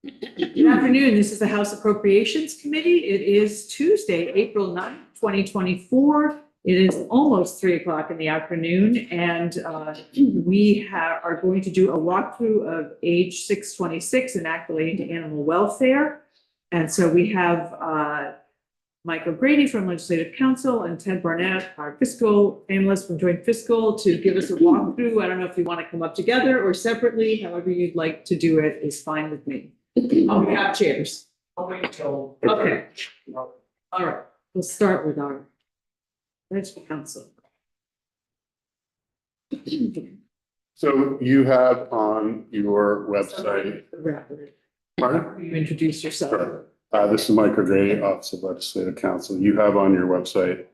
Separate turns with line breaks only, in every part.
Good afternoon. This is the House Appropriations Committee. It is Tuesday, April 9th, 2024. It is almost 3 o'clock in the afternoon, and we are going to do a walkthrough of Age 626 and Act relating to animal welfare. And so we have Mike O'Grady from Legislative Council and Ted Barnett, our fiscal analyst from Joint Fiscal, to give us a walkthrough. I don't know if you want to come up together or separately. However you'd like to do it is fine with me. Oh, we have chairs.
I'll wait until.
Okay. All right. We'll start with our Legislative Council.
So you have on your website. Pardon?
You introduce yourself.
Sure. This is Mike O'Grady, Office of Legislative Council. You have on your website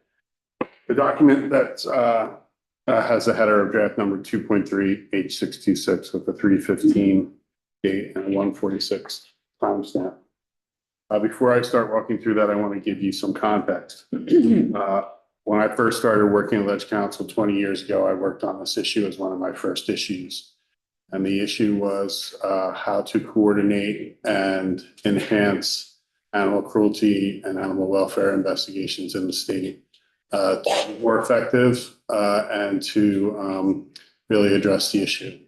the document that has a header of draft number 2.3 H626 with a 3/15 date and a 1/46 timestamp. Before I start walking through that, I want to give you some context. When I first started working at Leg Council 20 years ago, I worked on this issue as one of my first issues. And the issue was how to coordinate and enhance animal cruelty and animal welfare investigations in the state to be more effective and to really address the issue.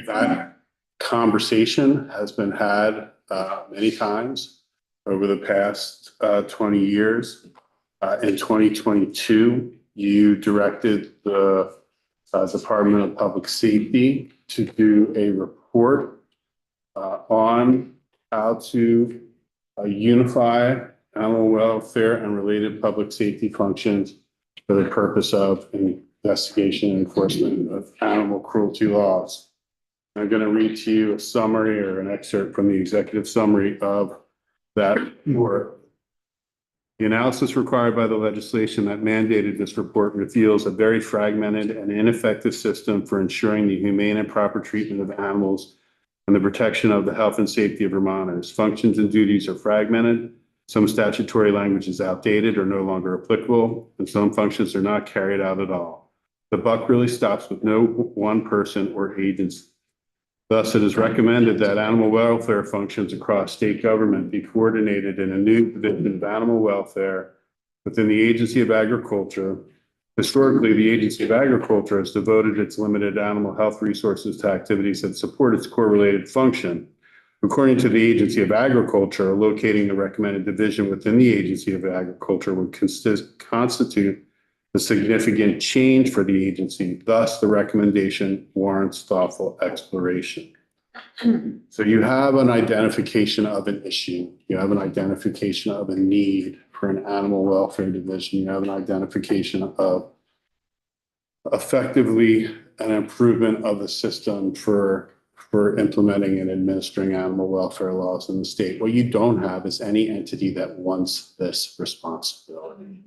That conversation has been had many times over the past 20 years. In 2022, you directed the Department of Public Safety to do a report on how to unify animal welfare and related public safety functions for the purpose of investigation and enforcement of animal cruelty laws. I'm going to read to you a summary or an excerpt from the executive summary of that report. The analysis required by the legislation that mandated this report reveals a very fragmented and ineffective system for ensuring the humane and proper treatment of animals and the protection of the health and safety of Vermonters. Functions and duties are fragmented. Some statutory language is outdated or no longer applicable, and some functions are not carried out at all. The buck really stops with no one person or agency. Thus, it is recommended that animal welfare functions across state government be coordinated in a new division of animal welfare within the Agency of Agriculture. Historically, the Agency of Agriculture has devoted its limited animal health resources to activities that support its correlated function. According to the Agency of Agriculture, locating the recommended division within the Agency of Agriculture would constitute a significant change for the agency. Thus, the recommendation warrants thoughtful exploration. So you have an identification of an issue. You have an identification of a need for an animal welfare division. You have an identification of effectively an improvement of the system for implementing and administering animal welfare laws in the state. What you don't have is any entity that wants this responsibility.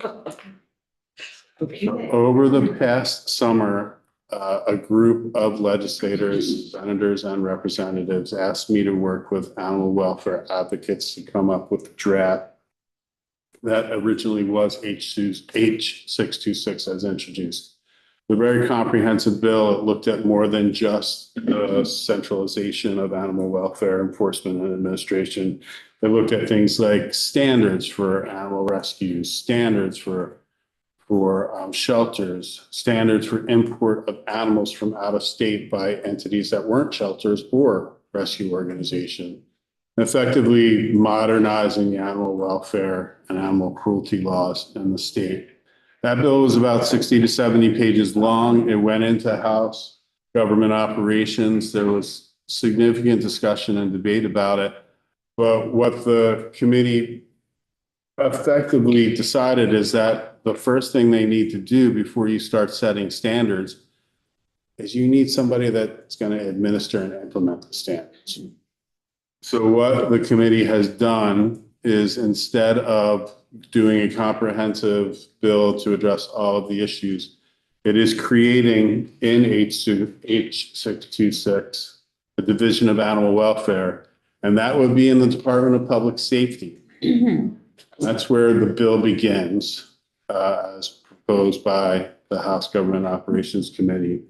Over the past summer, a group of legislators, senators, and representatives asked me to work with animal welfare advocates to come up with a draft that originally was H626 as introduced. The very comprehensive bill, it looked at more than just the centralization of animal welfare enforcement and administration. It looked at things like standards for animal rescues, standards for shelters, standards for import of animals from out of state by entities that weren't shelters or rescue organizations, effectively modernizing the animal welfare and animal cruelty laws in the state. That bill was about 60 to 70 pages long. It went into House Government Operations. There was significant discussion and debate about it. But what the committee effectively decided is that the first thing they need to do before you start setting standards is you need somebody that's going to administer and implement the standards. So what the committee has done is, instead of doing a comprehensive bill to address all of the issues, it is creating in H626 a division of animal welfare, and that would be in the Department of Public Safety. That's where the bill begins, as proposed by the House Government Operations Committee.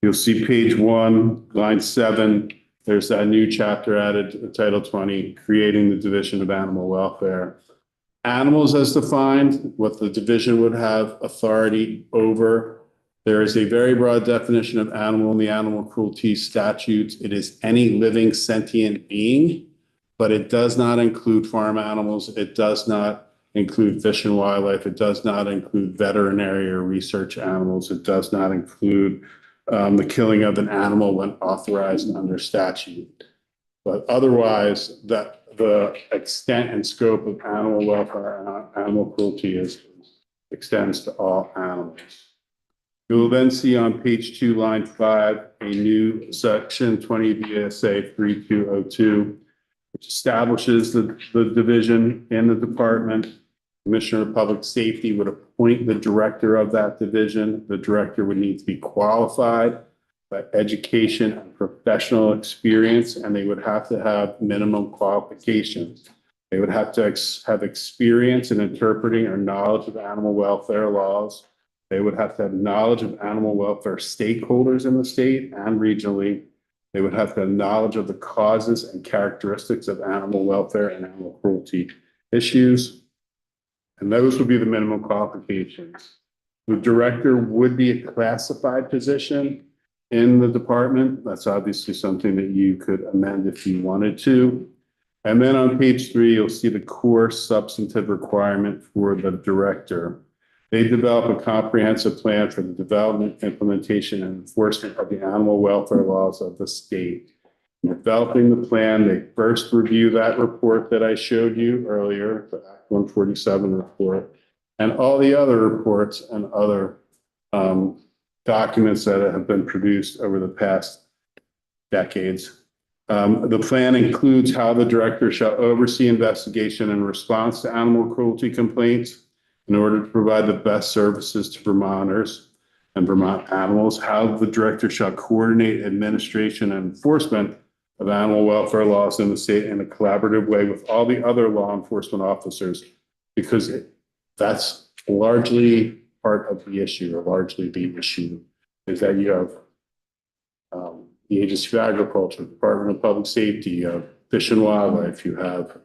You'll see page 1, line 7, there's a new chapter added to Title 20, creating the Division of Animal Welfare. Animals as defined, what the division would have authority over. There is a very broad definition of animal in the animal cruelty statutes. It is any living sentient being, but it does not include farm animals. It does not include fish and wildlife. It does not include veterinary or research animals. It does not include the killing of an animal when authorized under statute. But otherwise, that the extent and scope of animal welfare and animal cruelty extends to all animals. You will then see on page 2, line 5, a new section 20 VSA 3202, which establishes the division in the department. Commissioner of Public Safety would appoint the director of that division. The director would need to be qualified by education and professional experience, and they would have to have minimum qualifications. They would have to have experience in interpreting or knowledge of animal welfare laws. They would have to have knowledge of animal welfare stakeholders in the state and regionally. They would have to have knowledge of the causes and characteristics of animal welfare and animal cruelty issues. And those would be the minimum qualifications. The director would be a classified position in the department. That's obviously something that you could amend if you wanted to. And then on page 3, you'll see the core substantive requirement for the director. They develop a comprehensive plan for the development, implementation, and enforcement of the animal welfare laws of the state. In developing the plan, they first review that report that I showed you earlier, the Act 147 report, and all the other reports and other documents that have been produced over the past decades. The plan includes how the director shall oversee investigation and response to animal cruelty complaints in order to provide the best services to Vermonters and Vermont animals, how the director shall coordinate administration and enforcement of animal welfare laws in the state in a collaborative way with all the other law enforcement officers, because that's largely part of the issue, or largely the issue, is that you have the Agency of Agriculture, Department of Public Safety, you have Fish and Wildlife, you have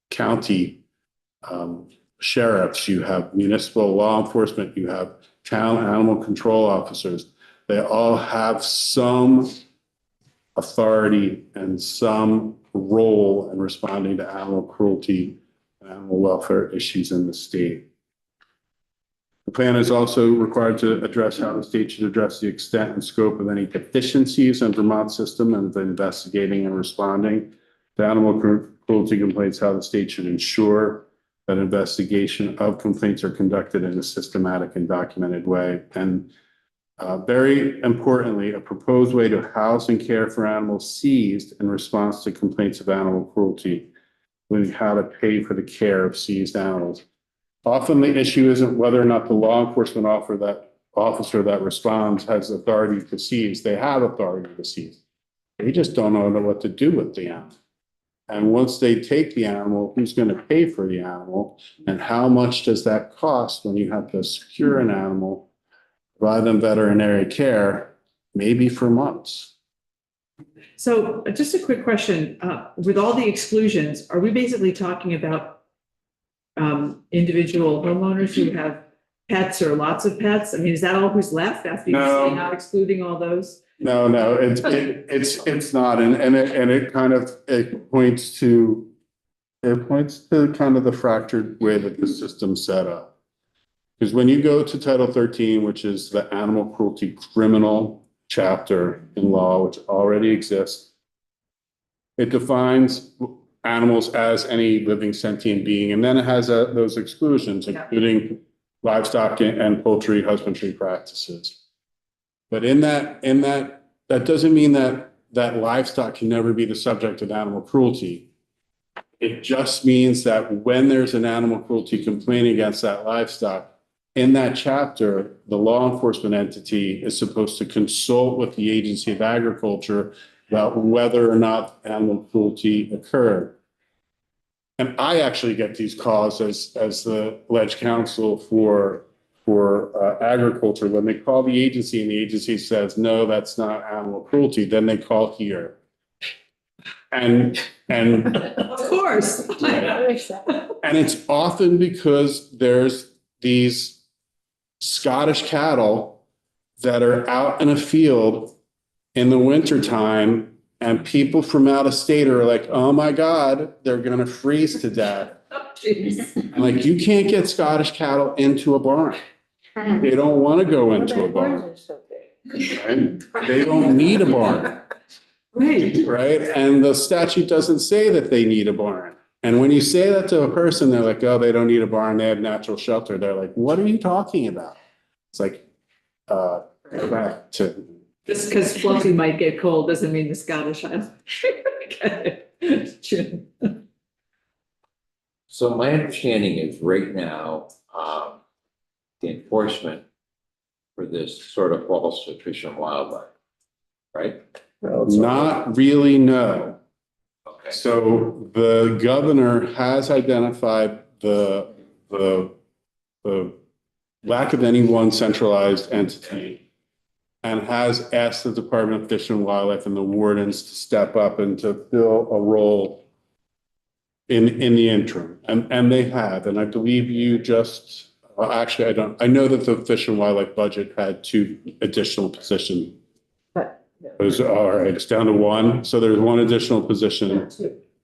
county sheriffs, you have municipal law enforcement, you have town animal control officers. They all have some authority and some role in responding to animal cruelty and animal welfare issues in the state. The plan is also required to address how the state should address the extent and scope of any deficiencies in Vermont's system and investigating and responding to animal cruelty complaints, how the state should ensure that investigation of complaints are conducted in a systematic and documented way. And very importantly, a proposed way to house and care for animals seized in response to complaints of animal cruelty, including how to pay for the care of seized animals. Often the issue isn't whether or not the law enforcement officer that responds has authority to seize. They have authority to seize. They just don't know what to do with the animal. And once they take the animal, who's going to pay for the animal? And how much does that cost when you have to secure an animal, provide them veterinary care, maybe for months?
So just a quick question, with all the exclusions, are we basically talking about individual homeowners who have pets or lots of pets? I mean, is that all who's left after you say not excluding all those?
No, it's not, and it kind of points to kind of the fractured way that the system's set up. Because when you go to Title 13, which is the animal cruelty criminal chapter in law, which already exists, it defines animals as any living sentient being, and then it has those exclusions, including livestock and poultry husbandry practices. But in that doesn't mean that livestock can never be the subject of animal cruelty. It just means that when there's an animal cruelty complaint against that livestock, in that chapter, the law enforcement entity is supposed to consult with the Agency of Agriculture about whether or not animal cruelty occurred. And I actually get these calls as the alleged counsel for agriculture. When they call the agency and the agency says, no, that's not animal cruelty, then they call here. And
Of course.
and it's often because there's these Scottish cattle that are out in a field in the wintertime, and people from out of state are like, oh my God, they're gonna freeze to death.
Oh, jeez.
And like, you can't get Scottish cattle into a barn. They don't want to go into a barn. Right? They don't need a barn,
Right.
right? And the statute doesn't say that they need a barn. And when you say that to a person, they're like, oh, they don't need a barn, they have natural shelter. They're like, what are you talking about? It's like, go back to.
Just because Fluffy might get cold doesn't mean the Scottish I get it.
So my understanding is right now, the enforcement for this sort of falls to Fish and Wildlife, right?
Not really, no.
Okay.
So the governor has identified the lack of any one centralized entity and has asked the Department of Fish and Wildlife and the wardens to step up and to fill a role in the interim. And they have, and I believe you just, actually, I know that the Fish and Wildlife budget had 2 additional positions. It was, all right, it's down to 1. So there's 1 additional position.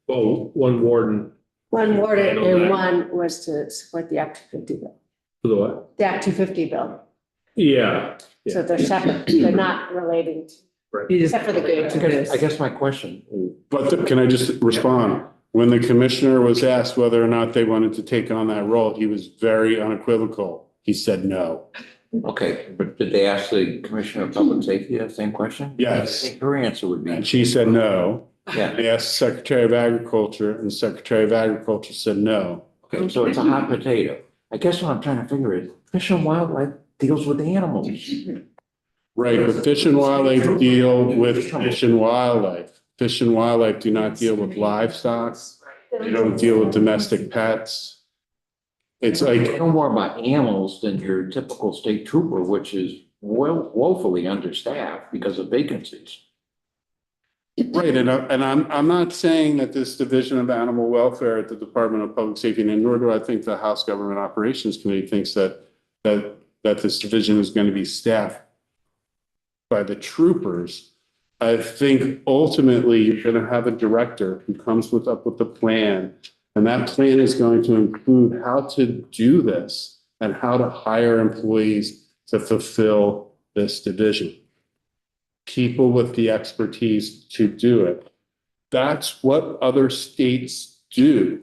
Oh, one warden
One warden
Handle
and
that.
one was to support the Act 250 bill,
for the what?
the Act 250 bill.
Yeah.
So they're separate, they're not relating to,
You just-
except for the gate.
I guess my question,
But can I just respond? When the commissioner was asked whether or not they wanted to take on that role, he was very unequivocal. He said no.
okay, but did they ask the Commissioner of Public Safety that same question?
Yes.
I think her answer would be,
And she said no.
yeah,
They asked the Secretary of Agriculture, and the Secretary of Agriculture said no.
okay, so it's a hot potato. I guess what I'm trying to figure is, Fish and Wildlife deals with animals.
Right, but Fish and Wildlife deal with fish and wildlife. Fish and Wildlife do not deal with livestock. They don't deal with domestic pets. It's
They
like,
know more about animals than your typical state trooper, which is woefully understaffed because of vacancies.
right, and I'm not saying that this Division of Animal Welfare at the Department of Public Safety, and nor do I think the House Government Operations Committee thinks that this division is going to be staffed by the troopers. I think ultimately you're going to have a director who comes up with a plan, and that plan is going to include how to do this and how to hire employees to fulfill this division. People with the expertise to do it. That's what other states do.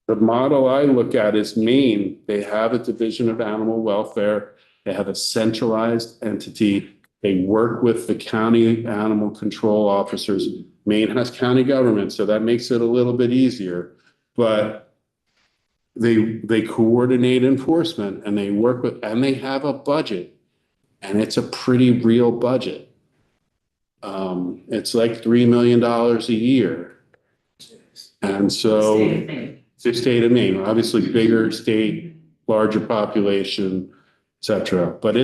The model I look at is Maine. They have a Division of Animal Welfare. They have a centralized entity. They work with the county animal control officers. Maine has county government, so that makes it a little bit easier. But they coordinate enforcement, and they work with, and they have a budget, and it's a pretty real budget. It's like $3 million a year. And so the state of Maine, obviously bigger state, larger population, et cetera. But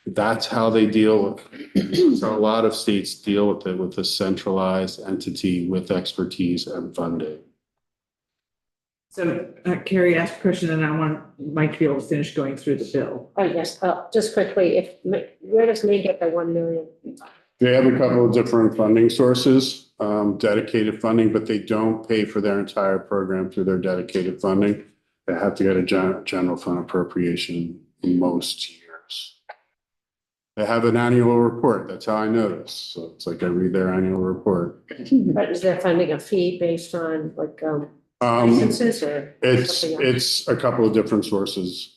that's how they deal with it. So a lot of states deal with it, with a centralized entity with expertise and funding.
So Carrie asked a question and I want Mike to be able to finish going through the bill.
Oh, yes, just quickly, where does Maine get the 1 million?
They have a couple of different funding sources, dedicated funding, but they don't pay for their entire program through their dedicated funding. They have to get a general fund appropriation most years. They have an annual report. That's how I know this. So it's like I read their annual report.
But is there funding a fee based on like licenses or something else?
It's a couple of different sources.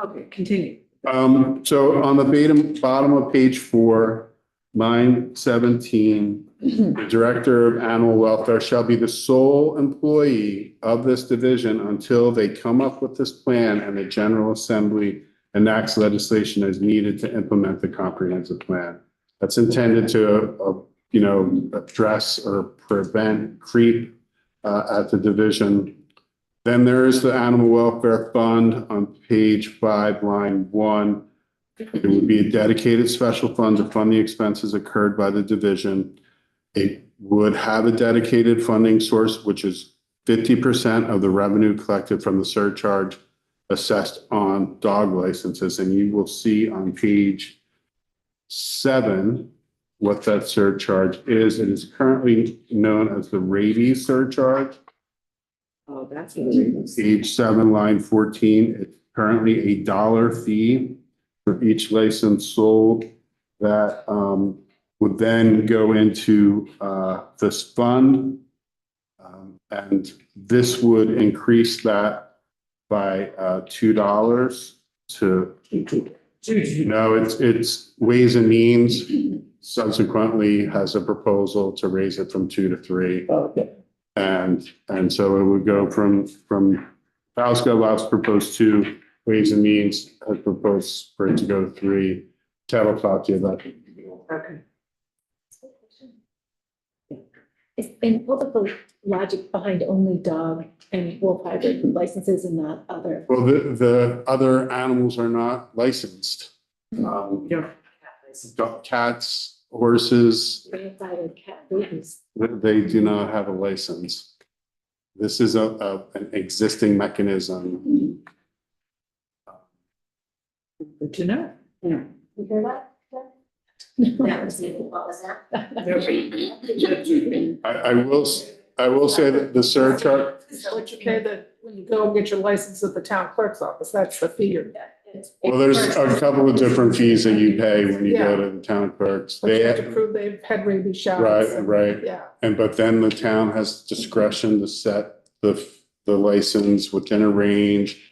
Okay, continue.
So on the bottom of page 4, line 17, the Director of Animal Welfare shall be the sole employee of this division until they come up with this plan and the General Assembly enacts legislation as needed to implement the comprehensive plan. That's intended to, address or prevent creep at the division. Then there is the Animal Welfare Fund on page 5, line 1. It would be a dedicated special fund to fund the expenses incurred by the division. It would have a dedicated funding source, which is 50% of the revenue collected from the surcharge assessed on dog licenses. And you will see on page 7 what that surcharge is. It is currently known as the rabies surcharge.
Oh, that's what it is.
Page 7, line 14, it's currently $1 fee for each license sold that would then go into this fund. And this would increase that by $2 to, no, it's Ways and Means subsequently has a proposal to raise it from 2 to 3.
Okay.
And so it would go from House Labs proposed 2, Ways and Means has proposed for it to go to 3. Ted will talk to you about it.
Okay.
And what was the logic behind only dog and wolf hybrid licenses and not other?
Well, the other animals are not licensed.
Yeah.
Cats, horses,
Grandfathered cat babies.
they do not have a license. This is an existing mechanism.
Good to know.
You hear that? What was that?
I will say that the surcharge,
Is that what you pay when you go and get your license at the town clerk's office? That's the fee you're.
well, there's a couple of different fees that you pay when you go to the town clerks.
But you have to
They,
prove they've had rabies shots.
right.
Yeah.
But then the town has discretion to set the license within a range.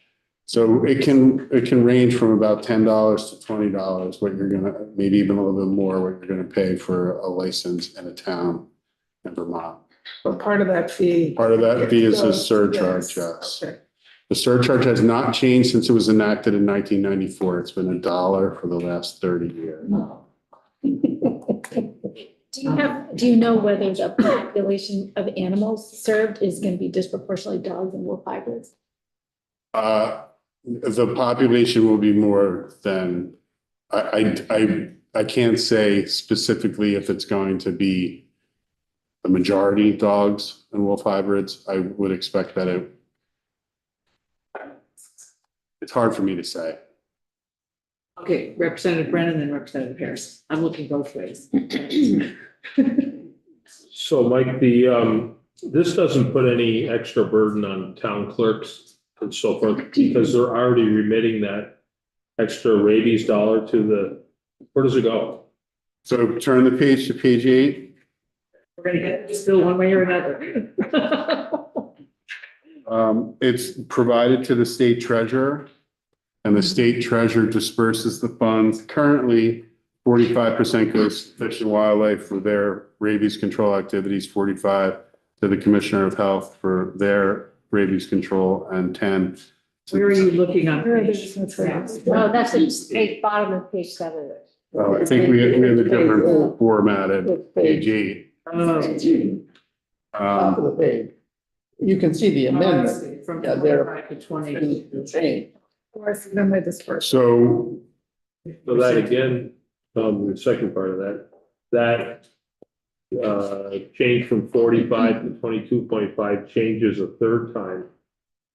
So it can range from about $10 to $20, what you're gonna, maybe even a little bit more, what you're gonna pay for a license in a town in Vermont.
But part of that fee.
Part of that fee is a
goes-
surcharge, yes.
Okay.
The surcharge has not changed since it was enacted in 1994. It's been $1 for the last 30 years.
Do you know whether the population of animals served is going to be disproportionately dogs and wolf hybrids?
The population will be more than, I can't say specifically if it's going to be the majority dogs and wolf hybrids. I would expect that it's hard for me to say.
Okay, Representative Brennan and Representative Harris. I'm looking both ways.
So Mike, this doesn't put any extra burden on town clerks and so forth, because they're already remitting that extra rabies dollar to where does it go?
So turn the page to page 8.
We're gonna get this bill one way or another.
It's provided to the state treasurer, and the state treasurer disperses the funds. Currently, 45% goes to Fish and Wildlife for their rabies control activities, 45 to the Commissioner of Health for their rabies control, and 10.
Where are you looking on?
Where it
page
is, that's right.
six?
Oh, that's the page, bottom of page 7.
I think we have a different formatted page 8.
Oh.
Top of the page. You can see the amendment.
From
Yeah, they're-
25 to 20.
Change. Or then they disperse.
So
So that again, the second part of that change from 45 to 22.5 changes a third time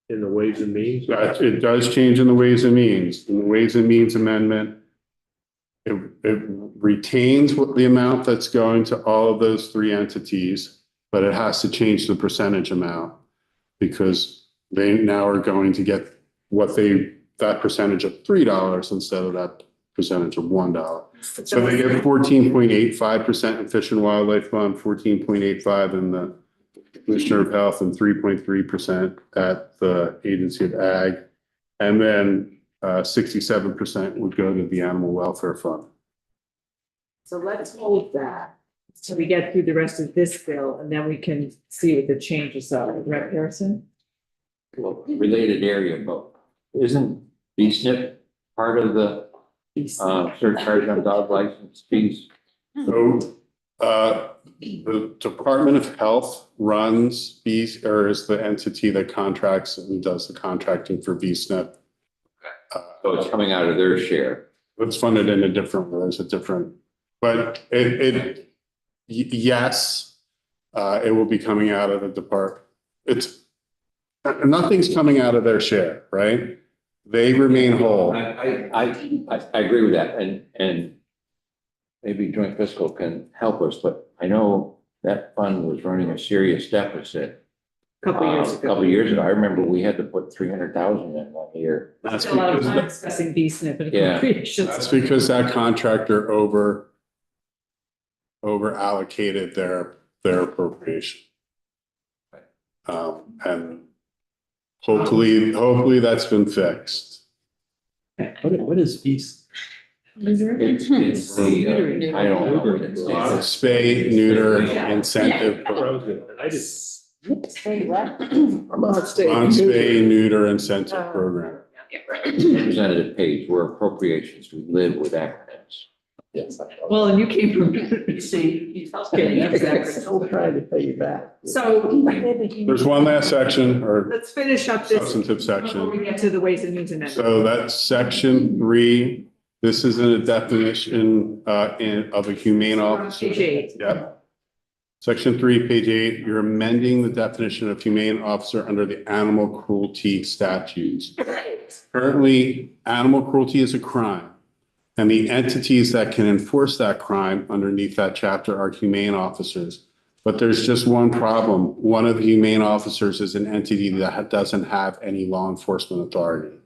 in the Ways and Means.
it does change in the Ways and Means. In the Ways and Means amendment, it retains what the amount that's going to all of those 3 entities, but it has to change the percentage amount because they now are going to get that percentage of $3 instead of that percentage of $1. So they get 14.85% in Fish and Wildlife Fund, 14.85 in the Commissioner of Health, and 3.3% at the Agency of Ag. And then 67% would go to the Animal Welfare Fund.
So let's hold that till we get through the rest of this bill, and then we can see what the changes are. Rep. Harrison?
Well, related area, but isn't BSNP part of the surcharge on dog license fees?
So the Department of Health runs these, or is the entity that contracts and does the contracting for BSNP.
So it's coming out of their share.
It's funded in a different way, there's a different, but yes, it will be coming out of the department. Nothing's coming out of their share, right? They remain whole.
I agree with that, and maybe joint fiscal can help us, but I know that fund was running a serious deficit.
Couple years
A
ago.
couple years ago, I rember we had to put 300,000 in 1 year.
That's
A lot of time
because,
discussing BSNP and
Yeah.
appropriations.
that's because that contractor over allocated their appropriation. And hopefully that's been fixed.
What is fees?
It's the, I don't know what it's.
Spay, neuter, incentive,
I just,
Say what?
non-spay, neuter incentive program.
Representative Page, we're appropriations, we live with acronyms.
Yes.
Well, and you came from, see, okay, exactly.
Still trying to pay you back.
So
There's one last section or
let's finish up this
substantive
before
section.
we get to the Ways and Means Amendment.
So that's section 3. This is a definition of a humane officer.
Page 8.
Yeah. Section 3, page 8, you're amending the definition of humane officer under the animal cruelty statutes. Currently, animal cruelty is a crime, and the entities that can enforce that crime underneath that chapter are humane officers. But there's just one problem. One of the humane officers is an entity that doesn't have any law enforcement authority.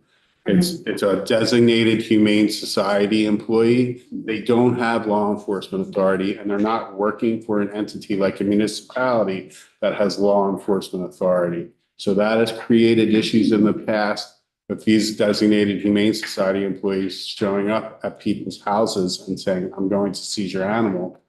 It's a designated humane society employee. They don't have law enforcement authority, and they're not working for an entity like a municipality that has law enforcement authority. So that has created issues in the past with these designated humane society employees showing up at people's houses and saying, I'm going to seize your animal,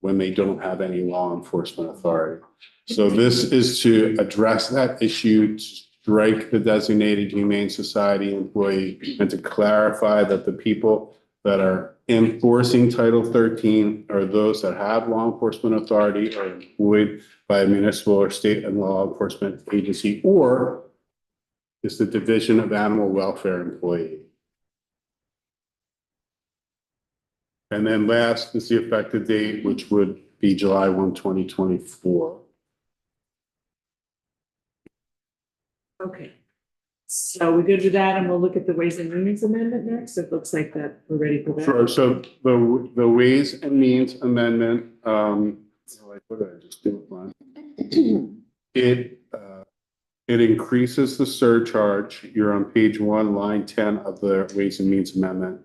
when they don't have any law enforcement authority. So this is to address that issue, to strike the designated humane society employee, and to clarify that the people that are enforcing Title 13 are those that have law enforcement authority or employed by a municipal or state and law enforcement agency, or is the Division of Animal Welfare employee. And then last is the effective date, which would be July 1, 2024.
Okay. So we're good with that, and we'll look at the Ways and Means Amendment next. It looks like that we're ready for that.
So the Ways and Means Amendment, what did I just do with mine? It increases the surcharge. You're on page 1, line 10 of the Ways and Means Amendment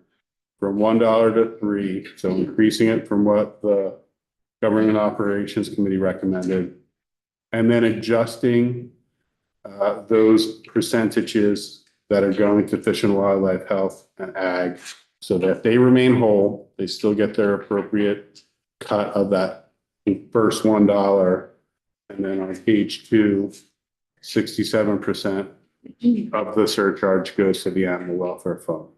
from $1 to $3. So increasing it from what the Government Operations Committee recommended, and then adjusting those percentages that are going to Fish and Wildlife, Health, and Ag, so that if they remain whole, they still get their appropriate cut of that first $1. And then on page 2, 67% of the surcharge goes to the Animal Welfare Fund.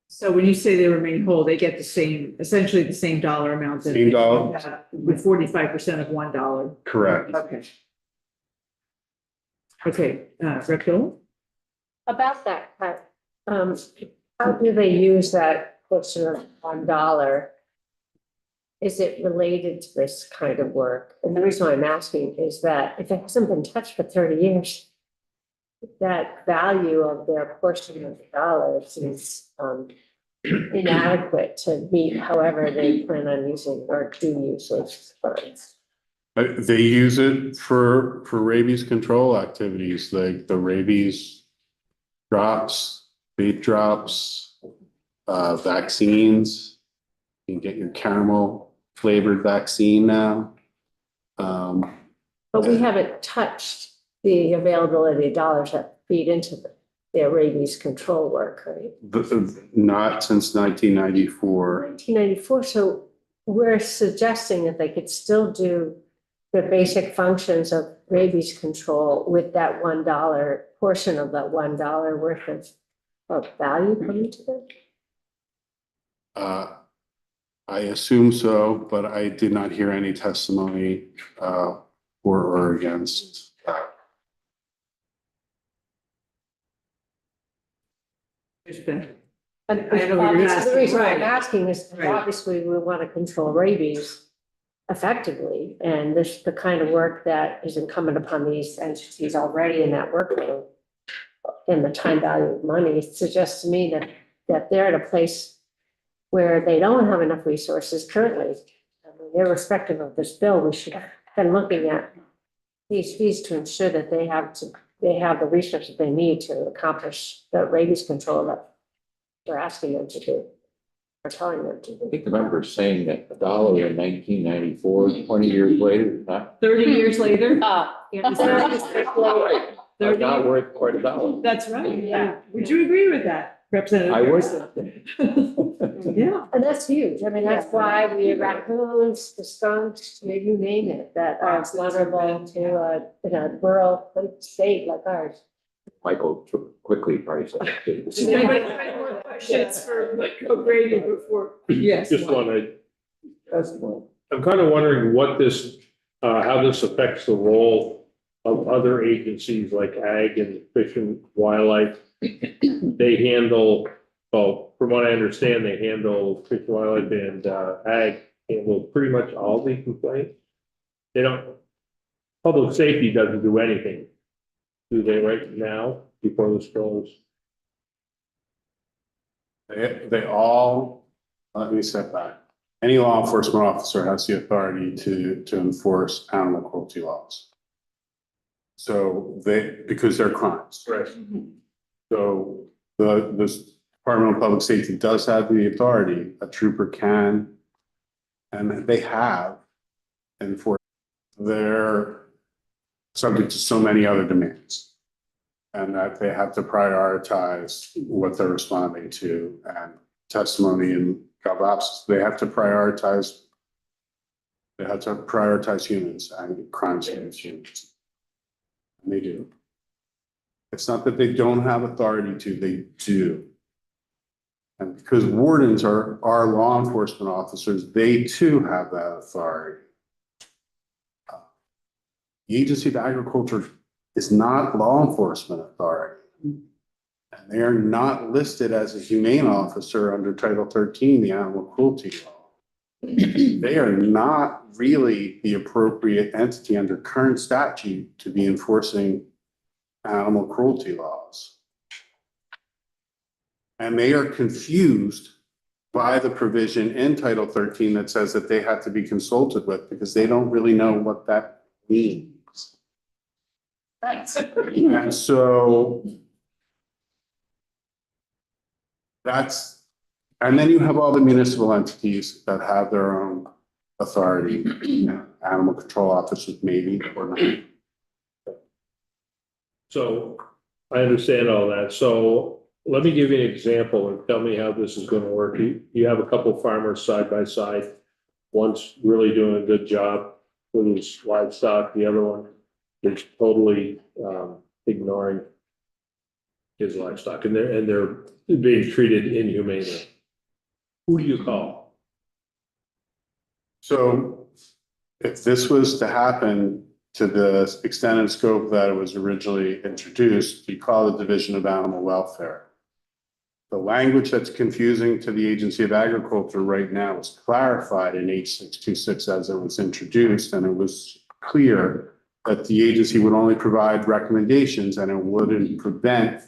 So when you say they remain whole, they get the same, essentially the same dollar amount. that
Same dollar.
With 45% of $1.
Correct.
Okay. Okay, Rep. Hill?
About that cut, how do they use that portion of $1? Is it related to this kind of work? And the reason why I'm asking is that if it hasn't been touched for 30 years, that value of their portion of the dollars is inadequate to meet however they plan on using or do use those funds.
They use it for rabies control activities, like the rabies drops, bait drops, vaccines. You can get your caramel flavored vaccine now.
But we haven't touched the availability of dollars that feed into their rabies control work, right?
Not since 1994.
1994, so we're suggesting that they could still do the basic functions of rabies control with that $1 portion of that $1 worth of value coming to them?
I assume so, but I did not hear any testimony for or against that.
There's been.
And
I know what you're
the reason why I'm
asking,
asking is
Right.
obviously we want to control rabies effectively. And this, the kind of work that is incumbent upon these entities already in that workload and the time value of money suggests to me that they're at a place where they don't have enough resources currently. I mean, irrespective of this bill, we should have been looking at these fees to ensure that they have the resources they need to accomplish the rabies control that we're asking them to do, or telling them to
I
do.
think the member is saying that $1 in 1994, 20 years later, is not,
30 years later. Is that-
are not worth quite $1.
That's right.
Yeah.
Would you agree with that, Representative?
I would.
Harrison? Yeah.
And that's huge. I mean, that's why we have raccoons, the skunks, you name it, that are vulnerable to in a rural state like ours.
Michael quickly probably said that too.
Does anybody have any more questions for Mike O'Grady before? Yes.
Just one,
That's the one.
I'm kind of wondering what this, how this affects the role of other agencies like Ag and Fish and Wildlife. They handle, well, from what I understand, they handle Fish and Wildlife and Ag handle pretty much all the complaints. They don't, public safety doesn't do anything, do they, right now, before this goes?
They all, let me step back. Any law enforcement officer has the authority to enforce animal cruelty laws. So because they're crimes.
Right.
So the Department of Public Safety does have the authority, a trooper can, and they have enforced. They're subject to so many other demands. And that they have to prioritize what they're responding to, and testimony and gov ops, they have to prioritize. They have to prioritize humans and crimes against humans. And they do. It's not that they don't have authority to, they do. And because wardens are law enforcement officers, they too have that authority. The Agency of Agriculture is not law enforcement authority. And they are not listed as a humane officer under Title 13, the animal cruelty law. They are not really the appropriate entity under current statute to be enforcing animal cruelty laws. And they are confused by the provision in Title 13 that says that they have to be consulted with, because they don't really know what that means. And so that's, and then you have all the municipal entities that have their own authority, animal control officers maybe or not.
So I understand all that. So let me give you an example and tell me how this is going to work. You have a couple farmers side by side. One's really doing a good job with his livestock. The other one is totally ignoring his livestock, and they're being treated inhumanely. Who do you call?
So if this was to happen to the extent and scope that it was originally introduced, you call the Division of Animal Welfare. The language that's confusing to the Agency of Agriculture right now is clarified in H626 as it was introduced, and it was clear that the agency would only provide recommendations and it wouldn't prevent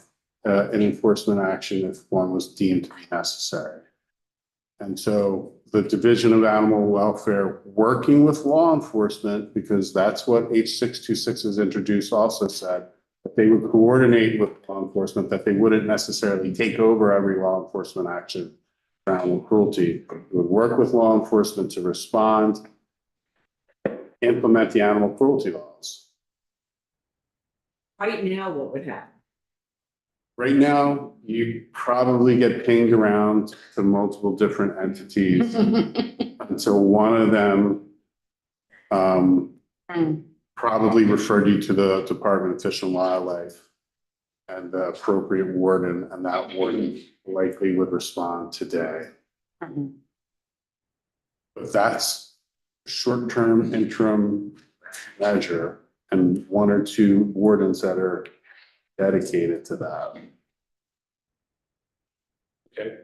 an enforcement action if one was deemed to be necessary. And so the Division of Animal Welfare, working with law enforcement, because that's what H626 has introduced, also said that they would coordinate with law enforcement, that they wouldn't necessarily take over every law enforcement action for animal cruelty. They would work with law enforcement to respond, implement the animal cruelty laws.
Right now, what would happen?
Right now, you probably get pinged around to multiple different entities until one of them probably referred you to the Department of Fish and Wildlife and the appropriate warden, and that warden likely would respond today. But that's a short-term interim measure and one or two wardens that are dedicated to that.
Okay.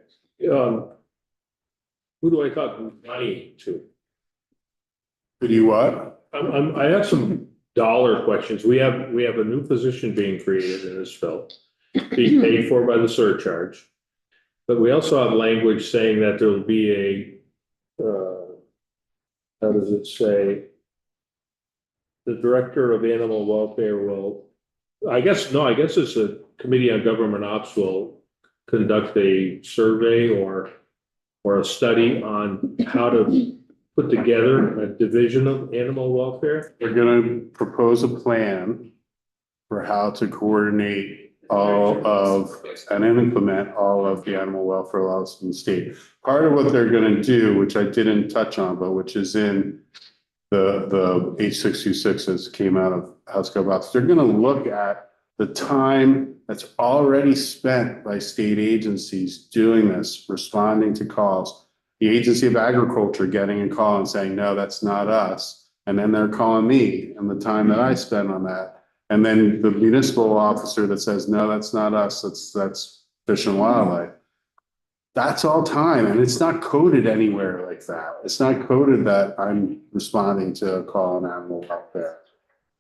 Who do I talk money to?
Who do you what?
I have some dollar questions. We have a new position being created in this bill, being paid for by the surcharge. But we also have language saying that there will be how does it say? The director of animal welfare will, I guess it's a committee on government ops will conduct a survey or a study on how to put together a division of animal welfare.
We're gonna propose a plan for how to coordinate all of and implement all of the animal welfare laws in the state. Part of what they're gonna do, which I didn't touch on, but which is in the H626 that came out of House GovOps, they're gonna look at the time that's already spent by state agencies doing this, responding to calls. The Agency of Agriculture getting a call and saying, no, that's not us. And then they're calling me and the time that I spend on that. And then the municipal officer that says, no, that's not us, that's Fish and Wildlife. That's all time, and it's not coded anywhere like that. It's not coded that I'm responding to a call on animal welfare.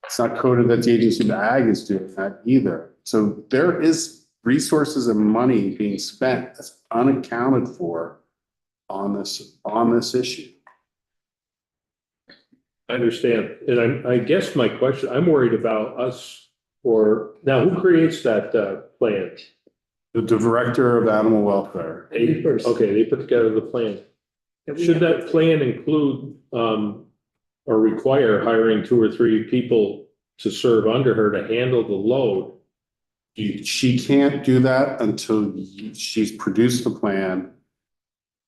It's not coded that the Agency of Ag is doing that either. So there is resources and money being spent that's unaccounted for on this issue.
I understand, and I guess my question, I'm worried about us, or now who creates that plan?
The director of animal welfare.
Okay, they put together the plan. Should that plan include or require hiring 2 or 3 people to serve under her to handle the load?
She can't do that until she's produced the plan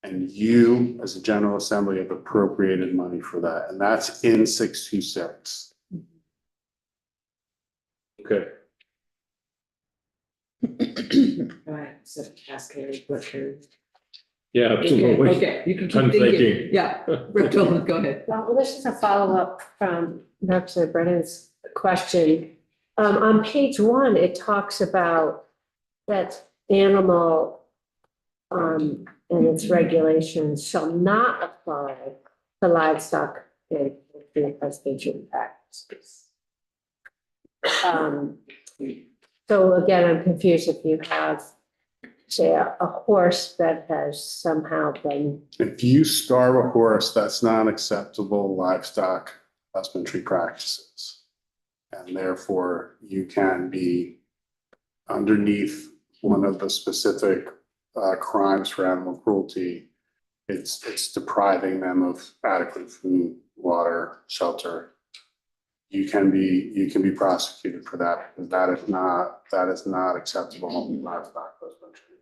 and you, as a General Assembly, have appropriated money for that, and that's in 626.
Okay.
Right, so cascade, butcher.
Yeah, absolutely.
Okay, you can keep
I'm
thinking.
thinking.
Yeah, Rep. Tillman, go ahead.
Well, this is a follow-up from Representative Brennan's question. On page 1, it talks about that animal and its regulations shall not apply to livestock and husbandry practices. So again, I'm confused if you have, say, a horse that has somehow been,
If you starve a horse, that's not acceptable livestock husbandry practices. And therefore, you can be underneath one of the specific crimes for animal cruelty. It's depriving them of adequate food, water, shelter. You can be prosecuted for that, because that is not acceptable in livestock husbandry.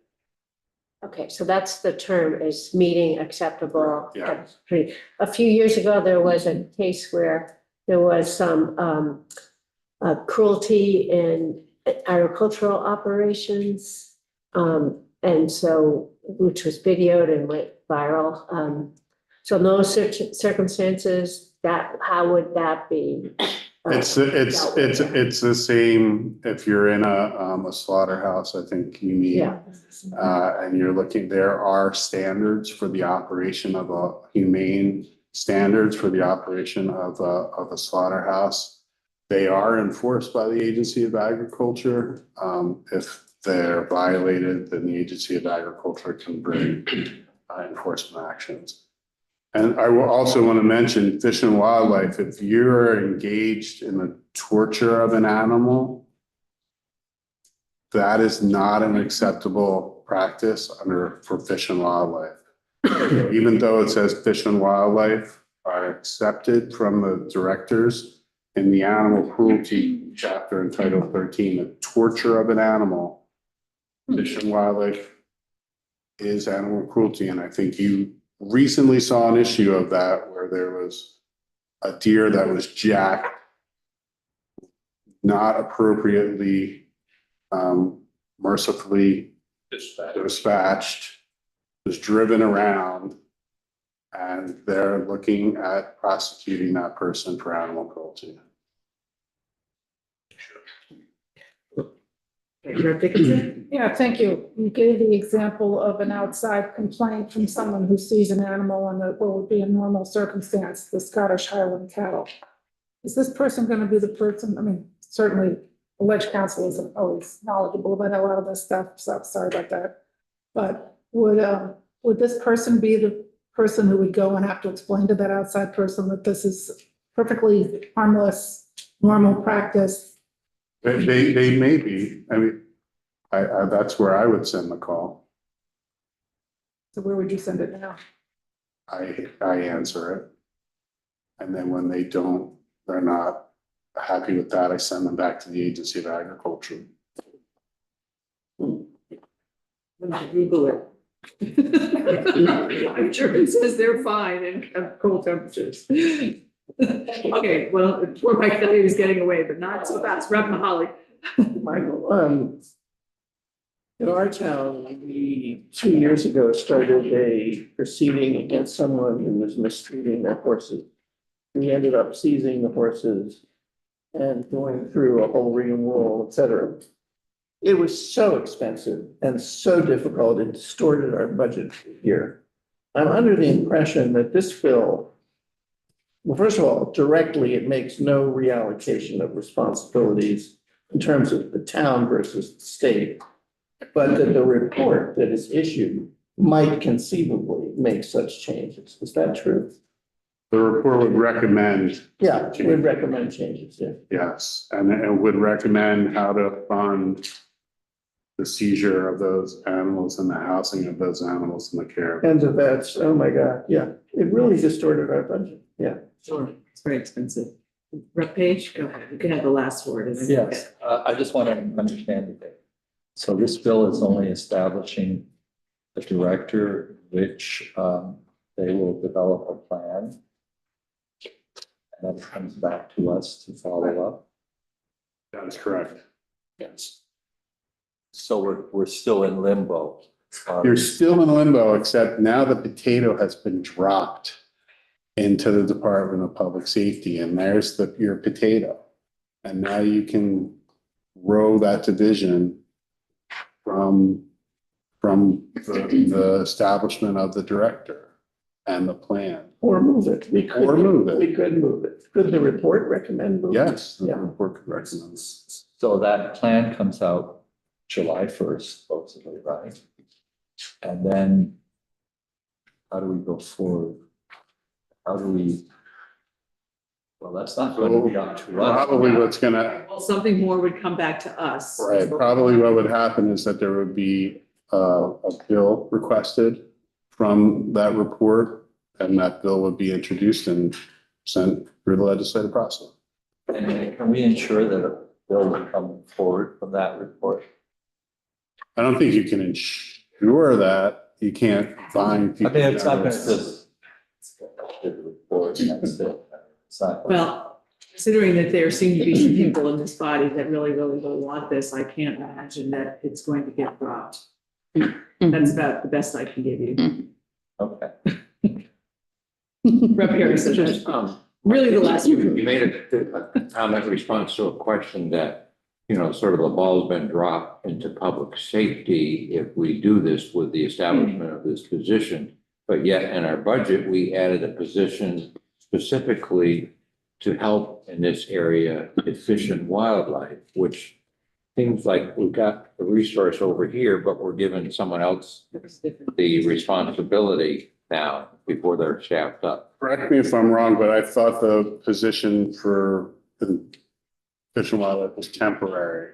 okay, so that's the term, is meeting acceptable.
Yeah.
A few years ago, there was a case where there was some cruelty in agricultural operations. And so, which was videoed and went viral. So in those circumstances, how would that be?
It's the same, if you're in a slaughterhouse, I think you need.
Yeah.
And you're looking, there are standards for the operation of a humane standards for the operation of a slaughterhouse. They are enforced by the Agency of Agriculture. If they're violated, then the Agency of Agriculture can bring enforcement actions. And I will also want to mention Fish and Wildlife. If you're engaged in the torture of an animal, that is not an acceptable practice for Fish and Wildlife. Even though it says Fish and Wildlife are accepted from the directors in the animal cruelty chapter in Title 13, the torture of an animal, Fish and Wildlife is animal cruelty. And I think you recently saw an issue of that where there was a deer that was jacked, not appropriately, mercifully dispatched, was driven around, and they're looking at prosecuting that person for animal cruelty.
Okay, Rep. Dickinson?
Yeah, thank you. You gave the example of an outside complaint from someone who sees an animal and what would be a normal circumstance, the Scottish Highland cattle. Is this person going to be the person, I mean, certainly alleged counsel isn't always knowledgeable about a lot of this stuff, so sorry about that. But would this person be the person who would go and have to explain to that outside person that this is perfectly harmless, normal practice?
They may be, I mean, that's where I would send the call.
So where would you send it now?
I answer it. And then when they're not happy with that, I send them back to the Agency of Agriculture.
Let me Google it. I'm sure it says they're fine in cold temperatures. Okay, well, poor Mike thought he was getting away, but not so fast. Rep. Mahali.
Michael, in our town, we 2 years ago started a proceeding against someone who was mistreating their horses. We ended up seizing the horses and going through a whole renewal, et cetera. It was so expensive and so difficult, it distorted our budget here. I'm under the impression that this bill, well, first of all, directly, it makes no reallocation of responsibilities in terms of the town versus the state, but that the report that is issued might conceivably make such changes. Is that true?
The report would recommend,
Yeah, we'd recommend changes, yeah.
yes, and it would recommend how to fund the seizure of those animals and the housing of those animals and the care.
And the vets, oh my God, yeah, it really distorted our budget, yeah.
Sure, it's very expensive. Rep. Page, go ahead. You can have the last word. and then-
Yes, I just want to understand it. So this bill is only establishing the director, which they will develop a plan. And then it comes back to us to follow up.
That is correct.
Yes. So we're still in limbo.
You're still in limbo, except now the potato has been dropped into the Department of Public Safety, and there's your potato. And now you can grow that division from the establishment of the director and the plan.
Or move it. We could
Or move it.
We could move it. Could the report recommend moving?
Yes, the
Yeah.
report could recommend this.
So that plan comes out July 1st, supposedly, right? And then how do we go forward? How do we? Well, that's not going to be up to us.
Probably what's gonna,
Well, something more would come back to us.
right, probably what would happen is that there would be a bill requested from that report, and that bill would be introduced and sent through the legislative process.
And then can we ensure that a bill will come forward from that report?
I don't think you can ensure that. You can't bind
I
people.
mean, it's not
down.
going to just. The report, and that's it. It's not.
Well, considering that there seem to be some people in this body that really, really, really want this, I can't imagine that it's going to get dropped. That's about the best I can give you.
Okay.
Rep. Harrison,
Just,
really the last.
You made a comment in response to a question that, sort of the ball's been dropped into public safety if we do this with the establishment of this position. But yet in our budget, we added a position specifically to help in this area with fish and wildlife, which seems like we've got a resource over here, but we're giving someone else the responsibility now before they're staffed up.
Correct me if I'm wrong, but I thought the position for the Fish and Wildlife was temporary.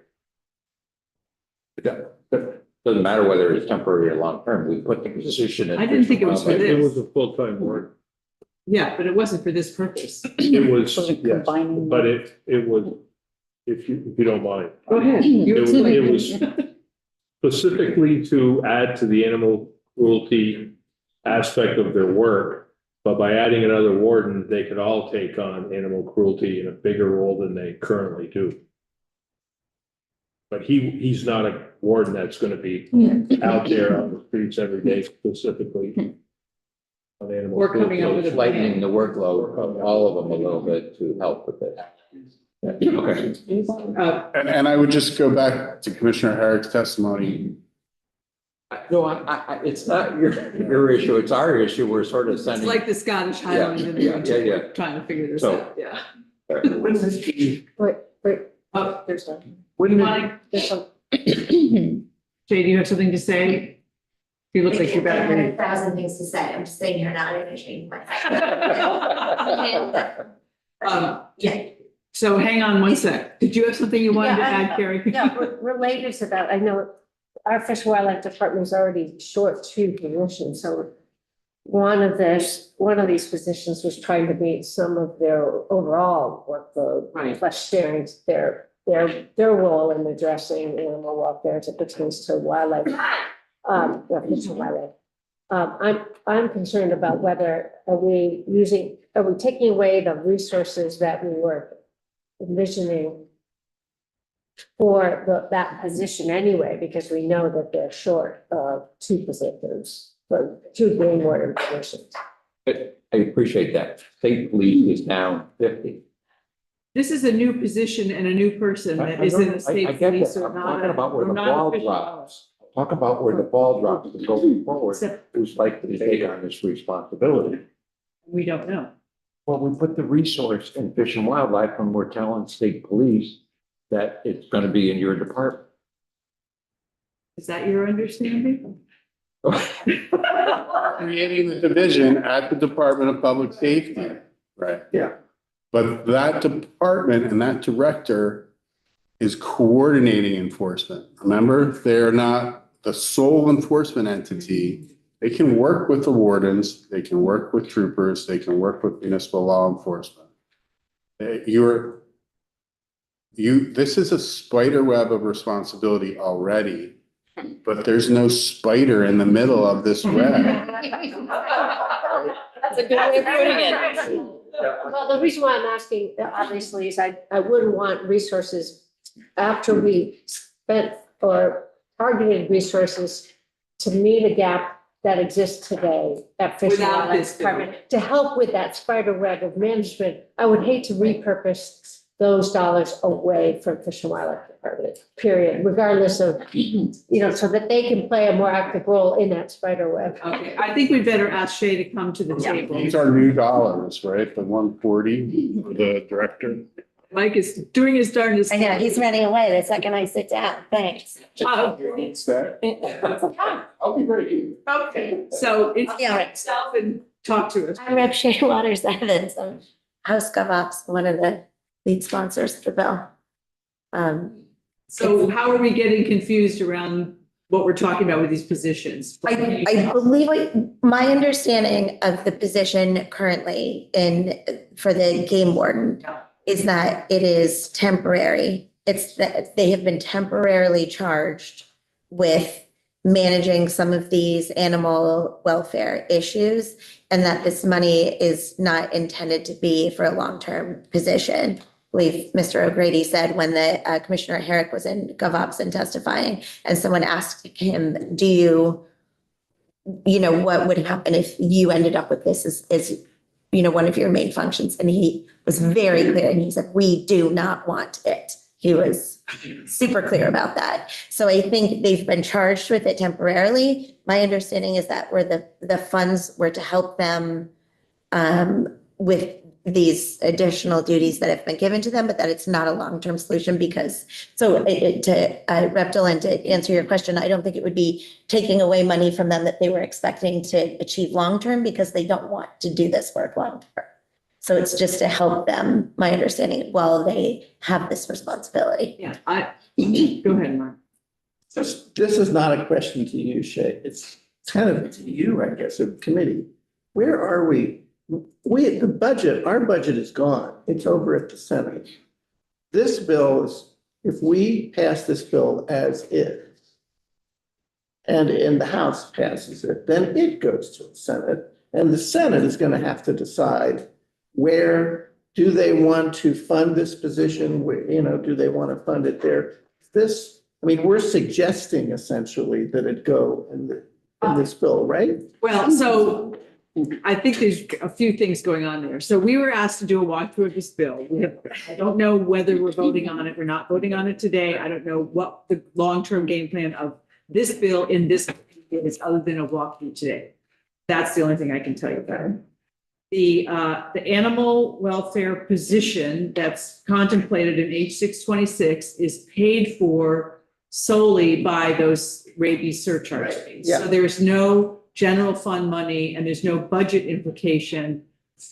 Doesn't matter whether it's temporary or long-term, we put the position in.
I didn't think it was for
Fish and
It
this.
was a full-time work.
Yeah, but it wasn't for this purpose.
It was,
Wasn't
yes,
combining
but it was, if you don't mind.
Go ahead. You
It was-
explain.
it was- Specifically to add to the animal cruelty aspect of their work. But by adding another warden, they could all take on animal cruelty in a bigger role than they currently do. But he's not a warden that's gonna be out there on the streets every day specifically. On animal
We're coming up
cruelty.
with a
Lightening the workload of all of them a little bit to help with it. Okay.
And I would just go back to Commissioner Herrick's testimony.
No, it's not your issue, it's our issue. We're sort of
It's
sending.
like the Scottish Highlands in the
Yeah,
winter,
yeah, yeah.
we're trying to figure this
So-
out, yeah.
Wouldn't this be,
Oh,
There's one.
wouldn't it,
Bonnie,
There's one.
Jay, do you have something to say? You look like you're
I
about
have
ready.
1,000 things to say. I'm just sitting here not initiating my. Yeah,
So hang on one sec. Did you have something you wanted to
Yeah,
add, Carrie?
Yeah, related to that, I know our Fish and Wildlife Department is already short 2 positions, so one of these positions was trying to meet some of their overall workload,
Right.
plus sharing their role in addressing animal welfare as it pertains to wildlife, fish and wildlife. I'm concerned about whether are we taking away the resources that we were envisioning for that position anyway, because we know that they're short of 2 positions, for 2 game warden positions.
I appreciate that. State police is now 50.
This is a new position and a new person that is in the
I
state
get
police
that.
or
I'm
not.
talking about where
or
the
not
ball
official
drops. Talk about where the ball drops and going forward. Who's likely to take on this responsibility?
We don't know.
Well, we put the resource in Fish and Wildlife and we're telling state police that it's gonna be in your department.
Is that your understanding?
Creating the division at the Department of Public Safety. Right.
Yeah.
But that department and that director is coordinating enforcement. Remember, they're not the sole enforcement entity. They can work with the wardens, they can work with troopers, they can work with municipal law enforcement. This is a spider web of responsibility already, but there's no spider in the middle of this web.
That's a good way of putting it. Well, the reason why I'm asking, obviously, is I wouldn't want resources after we spent or targeted resources to meet a gap that exists today at Fish and
Without
Wildlife
this bill.
Department, to help with that spider web of management. I would hate to repurpose those dollars away from Fish and Wildlife Department, period, regardless of, so that they can play a more active role in that spider web.
Okay, I think we'd better ask Shay to come to the table.
These are new dollars, right? The 140 for the director.
Mike is doing his darndest.
I know, he's running away the second I sit down. Thanks.
Oh,
It's that. I'll be ready.
okay, so it's
Yeah.
yourself and talk to us.
I'm Rep. Shane Waters Evans. I'm House GovOps, one of the lead sponsors of the bill.
So how are we getting confused around what we're talking about with these positions?
I believe my understanding of the position currently for the game warden is that it is temporary. It's that they have been temporarily charged with managing some of these animal welfare issues, and that this money is not intended to be for a long-term position. I believe Mr. O'Grady said when the Commissioner Herrick was in GovOps and testifying, and someone asked him, what would happen if you ended up with this as one of your main functions? And he was very clear, and he said, we do not want it. He was super clear about that. So I think they've been charged with it temporarily. My understanding is that where the funds were to help them with these additional duties that have been given to them, but that it's not a long-term solution because, Rep. Dillon, to answer your question, I don't think it would be taking away money from them that they were expecting to achieve long-term because they don't want to do this work long-term. So it's just to help them, my understanding, while they have this responsibility.
Yeah, go ahead, Mark.
this is not a question to you, Shay. It's kind of to you, I guess, a committee. Where are we? Our budget is gone. It's over at the Senate. This bill is, if we pass this bill as is, and the House passes it, then it goes to the Senate, and the Senate is going to have to decide where do they want to fund this position? Do they want to fund it there? We're suggesting essentially that it go in this bill, right?
Well, so I think there's a few things going on there. So we were asked to do a walkthrough of this bill. I don't know whether we're voting on it. We're not voting on it today. I don't know what the long-term game plan of this bill in this is other than a walkthrough today. That's the only thing I can tell you about it. The animal welfare position that's contemplated in H626 is paid for solely by those rabies surcharge fees.
Yeah.
So there's no general fund money and there's no budget implication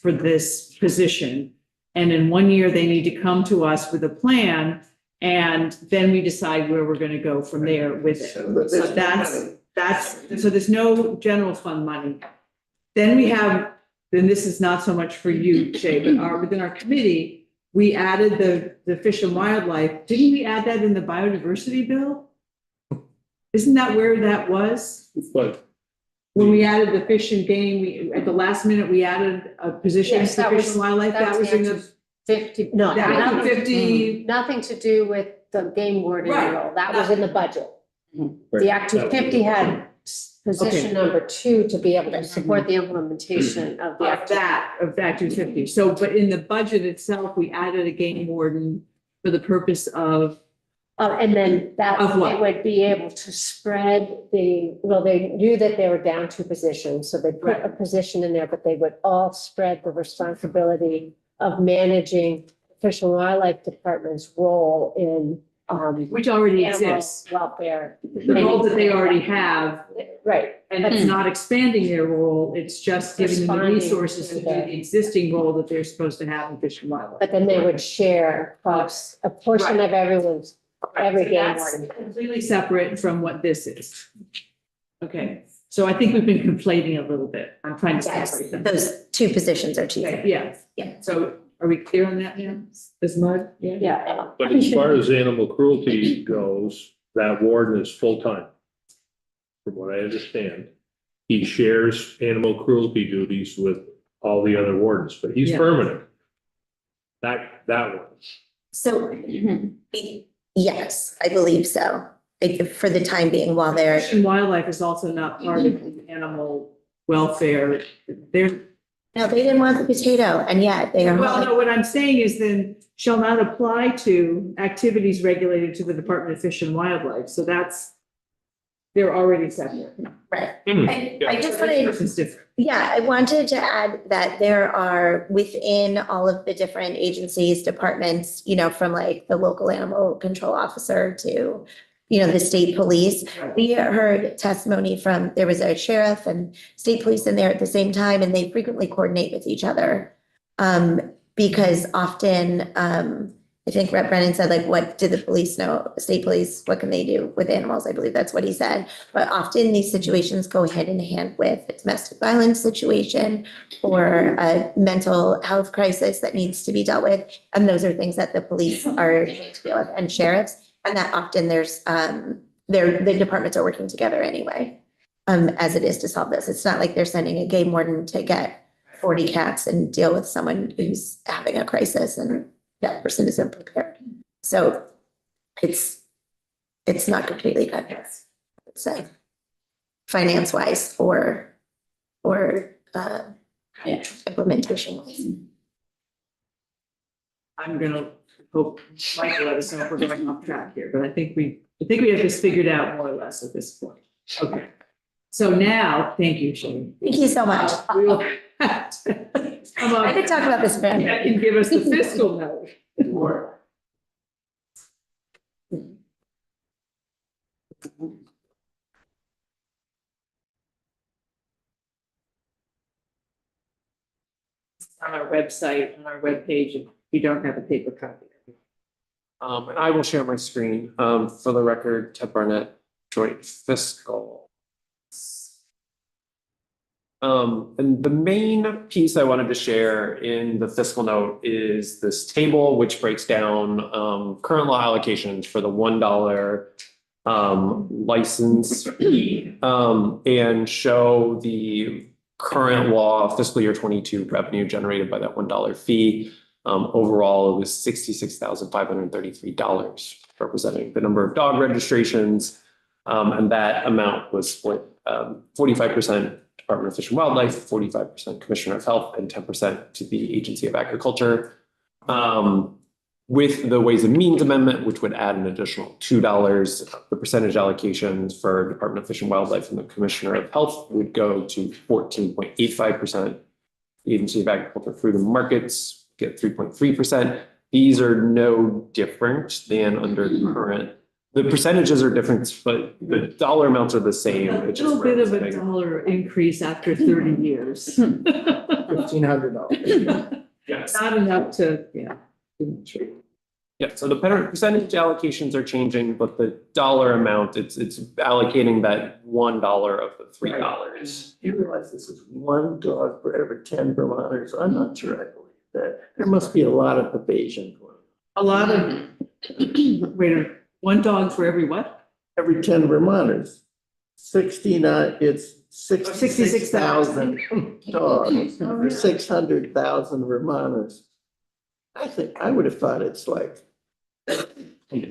for this position. And in 1 year, they need to come to us with a plan and then we decide where we're going to go from there with it. So so there's no general fund money. Then we have, then this is not so much for you, Shay, but within our committee, we added the fish and wildlife. Didn't we add that in the biodiversity bill? Isn't that where that was?
But
When we added the fish and game, at the last minute, we added a position
Yes,
for
that
fish
was-
and wildlife. That was in the
50, no,
that was in
nothing,
50.
nothing to do with the game warden
Right.
role. That was in the budget.
Right.
The Act 250 had position
Okay.
number 2 to be able to support the implementation of the Act.
of Act 250. So, but in the budget itself, we added a game warden for the purpose of,
And then that,
Of what?
it would be able to spread they knew that they were down 2 positions, so they put
Right.
a position in there, but they would all spread the responsibility of managing Fish and Wildlife Department's role in,
which already
animal
exists.
welfare.
The role that they already have,
Right,
and it's not expanding their role, it's just giving them the
Responding
resources to
to
do
that.
the existing role that they're supposed to have in Fish and Wildlife.
but then they would share costs, a portion
Right.
of everyone's, every
So
game
that's
warden.
completely separate from what this is. Okay, so I think we've been conflating a little bit. I'm trying to
Yes,
separate them.
those two positions are two.
Okay, yeah.
Yeah.
So are we clear on that now? Is Mud?
Yeah.
But as far as animal cruelty goes, that warden is full-time. From what I understand, he shares animal cruelty duties with all the other wardens, but he's
Yeah.
permanent. That one.
So, yes, I believe so. For the time being while they're,
Fish and Wildlife is also not part of the animal welfare. They're,
no, they didn't want the potato and yet they are.
well, no, what I'm saying is then shall not apply to activities regulated to the Department of Fish and Wildlife. So that's, they're already separate.
Right.
Hmm.
I just
This
wanted,
person's different.
yeah, I wanted to add that there are within all of the different agencies, departments, from like the local animal control officer to, the state police. We heard testimony from, there was a sheriff and state police in there at the same time, and they frequently coordinate with each other. Because often, I think Rep. Brennan said, like, what do the police know, state police, what can they do with animals? I believe that's what he said. But often these situations go hand in hand with a domestic violence situation or a mental health crisis that needs to be dealt with. And those are things that the police are to deal with, and sheriffs. And that often there's, the departments are working together anyway, as it is to solve this. It's not like they're sending a game warden to get 40 cats and deal with someone who's having a crisis and that person isn't prepared. So it's not completely cut, let's say, finance wise or implementation wise.
I'm gonna hope Mike will let us know if we're going off track here, but I think we have this figured out more or less at this point. Okay. So now, thank you, Shane.
Thank you so much.
We'll come
I
up
could talk about this forever.
and give us the fiscal note. On our website, on our webpage, if you don't have a paper copy.
And I will share my screen. For the record, Ted Barnett, joint fiscal. And the main piece I wanted to share in the fiscal note is this table, which breaks down current law allocations for the $1 license fee, and show the current law fiscal year 22 revenue generated by that $1 fee. Overall, it was $66,533, representing the number of dog registrations. And that amount was split 45% Department of Fish and Wildlife, 45% Commissioner of Health, and 10% to the Agency of Agriculture. With the Ways and Means Amendment, which would add an additional $2, the percentage allocations for Department of Fish and Wildlife and the Commissioner of Health would go to 14.85%. The Agency of Agriculture, Food and Markets get 3.3%. These are no different than under current. The percentages are different, but the dollar amounts are the same.
A
It's just
little bit of a
representing-
dollar increase after 30 years.
$1,500.
Yes.
Not enough to, yeah.
Yeah, so the percentage allocations are changing, but the dollar amount, it's allocating that $1 of the $3.
You realize this is one dog for every 10 Vermonters? I'm not sure I believe that. There must be a lot of evasion going on.
A lot of, wait a minute, one dog for every what?
Every 10 Vermonters. 69, it's 66,000 dogs for 600,000 Vermonters. I think, I would have thought it's like.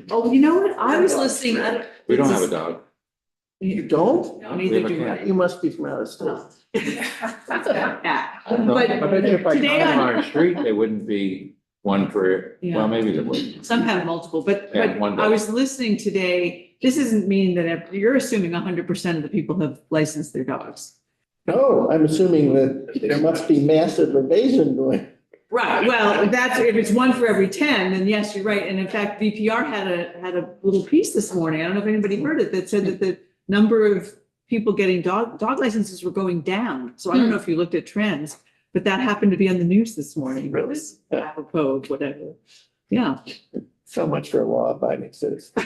Oh, you know what? I was listening.
We don't have a dog.
You don't?
No, neither do I.
You must be from out of state.
Yeah.
No,
But
if I
today
count them
on-
on our street, they wouldn't be one for,
Yeah.
well, maybe they would.
Some have multiple, but
Yeah, one
I
does.
was listening today. This isn't meaning that you're assuming 100% of the people have licensed their dogs.
No, I'm assuming that there must be massive evasion going.
Right, well, that's, if it's one for every 10, then yes, you're right. And in fact, VPR had a little piece this morning. I don't know if anybody heard it, that said that the number of people getting dog licenses were going down. So I don't know if you looked at trends, but that happened to be on the news this morning. It was apropos of whatever. Yeah,
So much for a law-abiding citizen.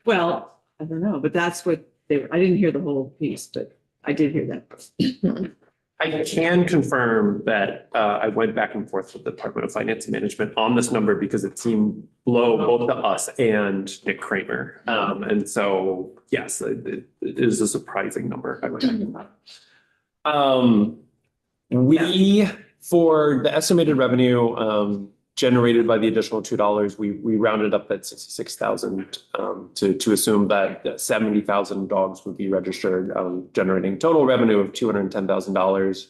well, I don't know, but that's what I didn't hear the whole piece, but I did hear that.
I can confirm that I went back and forth with the Department of Finance and Management on this number because it seemed low both to us and Nick Kramer. And so, yes, it is a surprising number. I went back and forth. We, for the estimated revenue generated by the additional $2, we rounded up at 66,000 to assume that 70,000 dogs would be registered, generating total revenue of $210,000,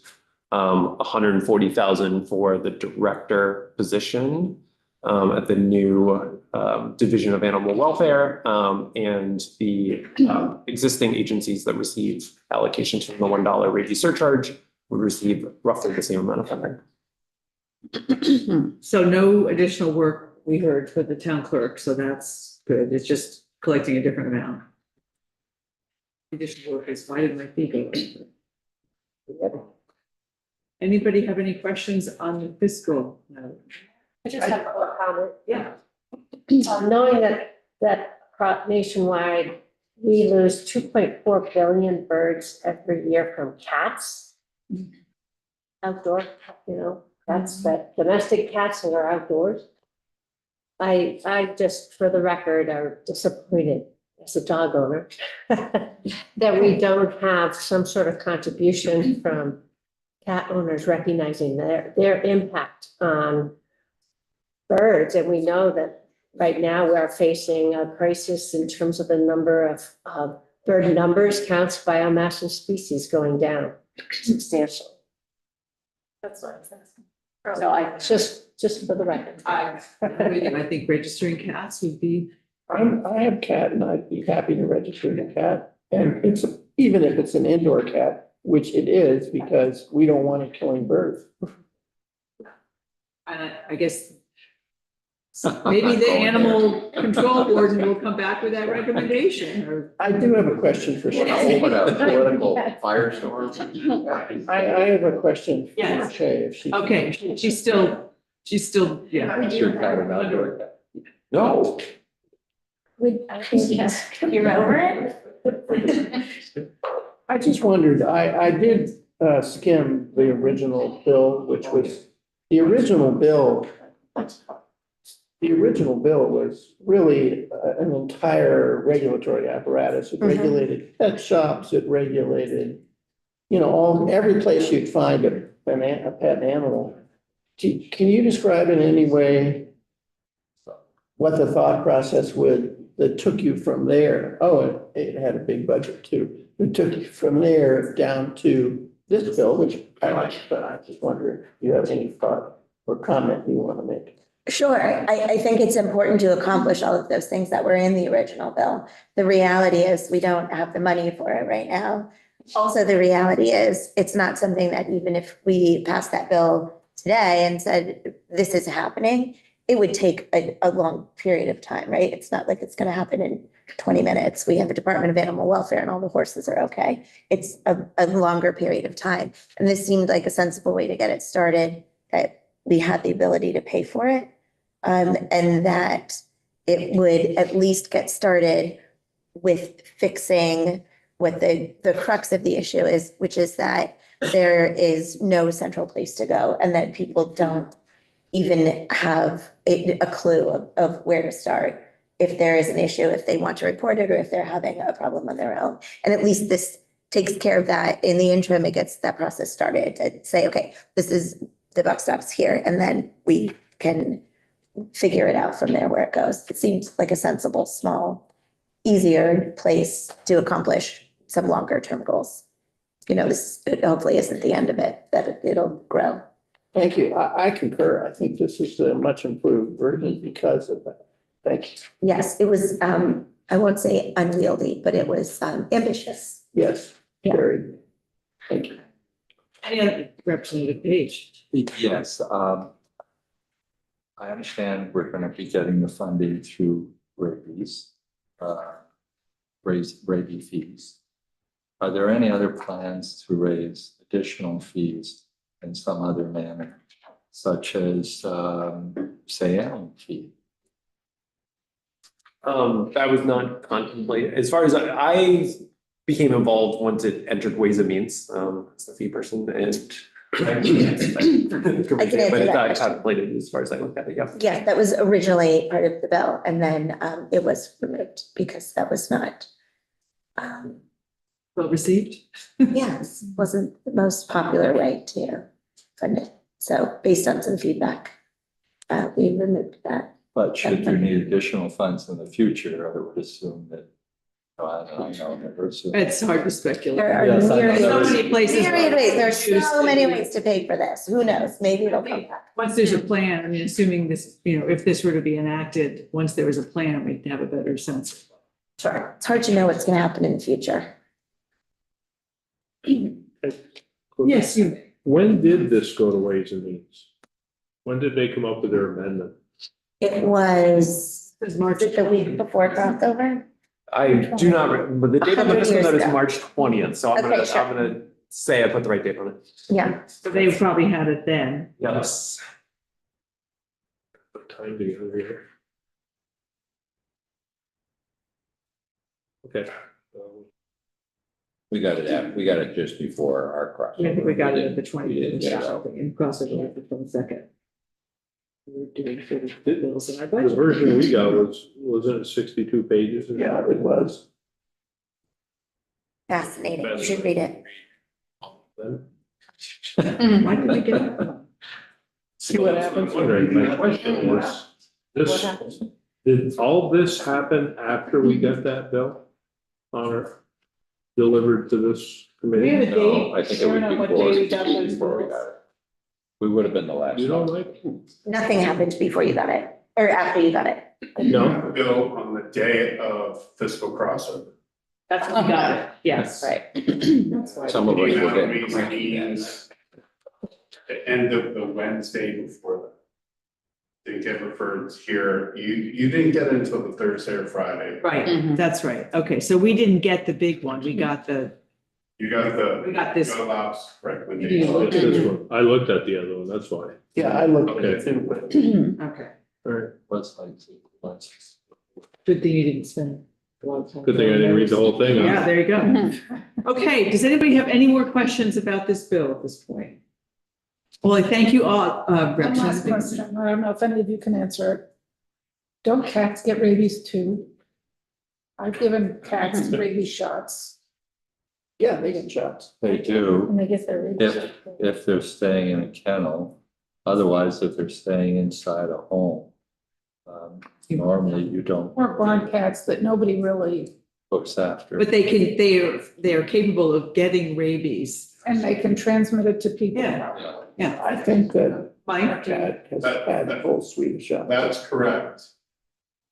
140,000 for the director position at the new Division of Animal Welfare, and the existing agencies that receive allocations from the $1 rabies surcharge would receive roughly the same amount of funding.
So no additional work we heard for the town clerk, so that's good. It's just collecting a different amount. Additional work is, why didn't my feet go? Anybody have any questions on the fiscal note?
I just have a comment.
Yeah.
Knowing that nationwide, we lose 2.4 billion birds every year from cats. Outdoor, that domestic cats that are outdoors. I just, for the record, are disappointed as a dog owner that we don't have some sort of contribution from cat owners recognizing their impact on birds. And we know that right now we are facing a crisis in terms of the number of bird numbers, counts, biomass and species going down substantially. That's what I was asking. So I just for the record.
I think registering cats would be,
I have a cat and I'd be happy to register the cat. And it's, even if it's an indoor cat, which it is, because we don't want it killing birds.
I guess maybe the animal control board will come back with that recommendation, or
I do have a question for
What
Shay.
a political firestorm.
I have a question for
Yes.
Shay if she.
okay, she's still, yeah.
That's your cat or not your cat? No.
I think yes, you're over it.
I just wondered, I did skim the original bill, which was, the original bill was really an entire regulatory apparatus. It regulated pet shops, it regulated, every place you'd find a pet animal. Can you describe in any way what the thought process that took you from there? Oh, it had a big budget too. It took you from there down to this bill, which I like, but I just wonder if you have any thought or comment you want to make.
Sure, I think it's important to accomplish all of those things that were in the original bill. The reality is we don't have the money for it right now. Also, the reality is it's not something that even if we passed that bill today and said, this is happening, it would take a long period of time, right? It's not like it's gonna happen in 20 minutes. We have a Department of Animal Welfare and all the horses are okay. It's a longer period of time. And this seemed like a sensible way to get it started, that we had the ability to pay for it. And that it would at least get started with fixing what the crux of the issue is, which is that there is no central place to go and that people don't even have a clue of where to start if there is an issue, if they want to report it, or if they're having a problem on their own. And at least this takes care of that. In the interim, it gets that process started to say, okay, this is the buck stops here, and then we can figure it out from there where it goes. It seems like a sensible, small, easier place to accomplish some longer term goals. You know, this hopefully isn't the end of it, that it'll grow.
Thank you. I concur. I think this is a much improved version because of that. Thank you.
Yes, it was, I won't say unwieldy, but it was ambitious.
Yes,
Yeah.
very good. Thank you.
Any other Representative Page?
Yes, I understand we're gonna be getting the funding through rabies, rabies fees. Are there any other plans to raise additional fees in some other manner, such as, say, animal fee?
That was not contemplated. As far as I became involved once it entered Ways and Means, as the fee person and. But it's not contemplated as far as I looked at it, yeah.
Yeah, that was originally part of the bill, and then it was removed because that was not,
Well received?
yes, wasn't the most popular way to fund it. So based on some feedback, we removed that.
But should you need additional funds in the future, I would assume that, I don't know, never assume.
It's hard to speculate.
There are
Yes, I know.
myriad
So many places.
ways, there's
Choose
so
to-
many ways to pay for this. Who knows? Maybe it'll come back.
Once there's a plan, I mean, assuming this, you know, if this were to be enacted, once there was a plan, we'd have a better sense.
Sure. It's hard to know what's gonna happen in the future.
Yes, you may.
When did this go to Ways and Means? When did they come up with their amendment?
It was,
Because March.
the week before crossover?
I do not, but the date on the
100
fiscal
years
note is
ago.
March 20th, so I'm
Okay, sure.
gonna say I put the right date on it.
Yeah.
So they probably had it then.
Yes.
What time do you have here? Okay.
We got it just before our crossover.
I think we got it at the
We didn't
20th,
get
yeah,
out.
and crossover at the 22nd. We're doing sort of bills in our
The
budget.
version we got wasn't it 62 pages?
Yeah, it was.
Fascinating. You should read it.
Then,
Why did we get it?
See what happens.
I'm wondering, my question was, this, did all this happen after we got that bill? Or delivered to this
We have
committee?
a date.
No, I think it
Sharon,
was
on what
before,
day we got those
before we
bills?
got it. We would have been the last.
You don't
one.
like?
Nothing happened before you got it, or after you got it.
No.
Bill on the day of fiscal crossover.
That's when we got it, yes.
Right.
That's why.
Some of us were
Ways
getting
and
cranky then.
Means, the end of the Wednesday before that. Didn't get referred here. You didn't get it until the Thursday or Friday.
Right, that's right. Okay, so we didn't get the big one. We got the,
You got the.
we got this.
GovOps
You
recommendation.
looked
This one. I looked at the other one, that's why.
Yeah, I looked at it too, but
Okay,
All right.
What's like, what's-
good thing you didn't spend a lot of time.
Good thing I didn't read the whole thing. huh?
Yeah, there you go. Okay, does anybody have any more questions about this bill at this point? Well, I thank you all,
One last
Representative.
question. I don't know if any of you can answer it. Don't cats get rabies too? I've given cats rabies shots
yeah, they get shots.
They do,
and they get their rabies.
if they're staying in a kennel, otherwise, if they're staying inside a home. Normally you don't
Or barn cats that nobody really,
looks after.
But they are capable of getting rabies
and they can transmit it to people.
Yeah.
I think that
Mike?
Cat has had a full suite of shots.
That's correct.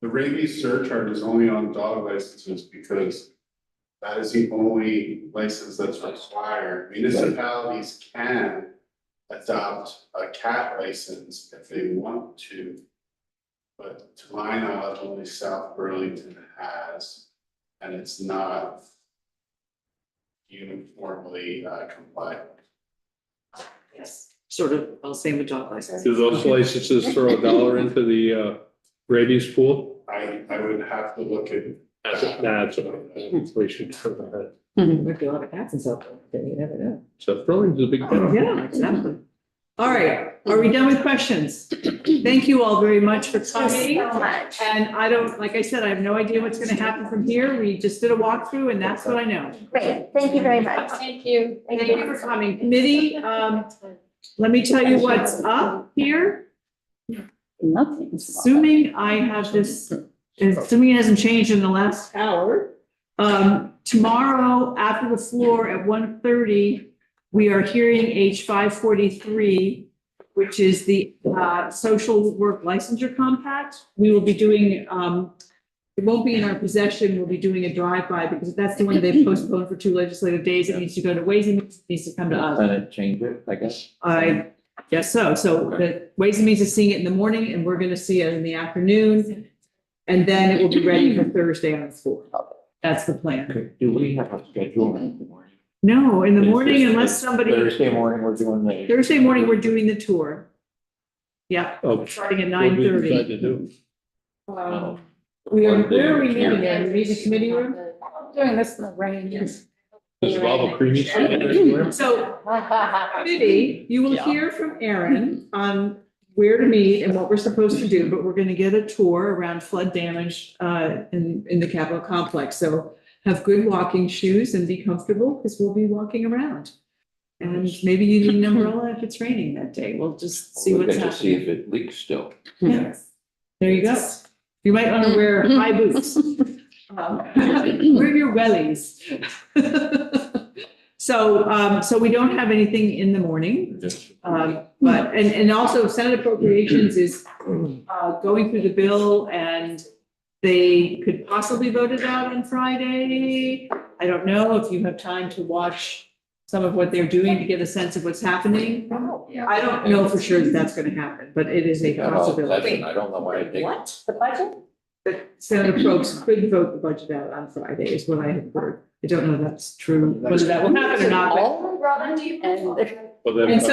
The rabies surcharge is only on dog licenses because that is the only license that's required. Municipalities can adopt a cat license if they want to. But to my knowledge, only South Burlington has, and it's not uniformly compliant.
Yes, sort of, well, same with dog license.
Do those licenses throw $1 into the rabies pool?
I would have to look at.
That's what we should do that.
There'd be a lot of cats in South Burlington, you never know.
So Burlington's a big town.
Yeah, exactly. All right, are we done with questions? Thank you all very much for coming.
So much.
And I don't, like I said, I have no idea what's gonna happen from here. We just did a walkthrough and that's what I know.
Great, thank you very much.
Thank you.
Thank you for coming. Committee, let me tell you what's up here.
Nothing's.
Assuming I have this, assuming it hasn't changed in the last hour. Tomorrow after the floor at 1:30, we are hearing H 543, which is the social work licensure compact. We will be doing, it won't be in our possession. We'll be doing a drive-by because that's the one they've postponed for 2 legislative days. It needs to go to Ways and Means, it needs to come to us.
Senate change it, I guess.
I guess so. So the Ways and Means is seeing it in the morning and we're gonna see it in the afternoon. And then it will be ready for Thursday on the floor. That's the plan.
Okay, do we have a schedule in the morning?
No, in the morning,
It's just
unless somebody,
Thursday morning, we're doing the.
Thursday morning, we're doing the tour. Yeah,
Oh,
starting at
what do we
9:30.
decide to do?
We are, where are we meeting at? We meet in the committee room?
Doing this in the rain.
Does it involve a creamy somewhere?
So committee, you will hear from Aaron on where to meet and what we're supposed to do, but we're gonna get a tour around flood damage in the Capitol complex. So have good walking shoes and be comfortable because we'll be walking around. And maybe you need an umbrella if it's raining that day. We'll just see
We'll
what's
get to see
happening.
if it leaks still.
Yes. There you go. You might want to wear high boots. Wear your wellies. So we don't have anything in the morning. But, and also Senate Appropriations is going through the bill and they could possibly vote it out on Friday. I don't know if you have time to watch some of what they're doing to get a sense of what's happening. I don't know for sure that that's going to happen, but it is a
Got all
possibility.
session. I don't know why I think.
What, the budget?
The Senator Probst could vote the budget out on Friday is what I have heard. I don't know if that's true, whether that will happen or not, but
All run and.
Well, then,
And so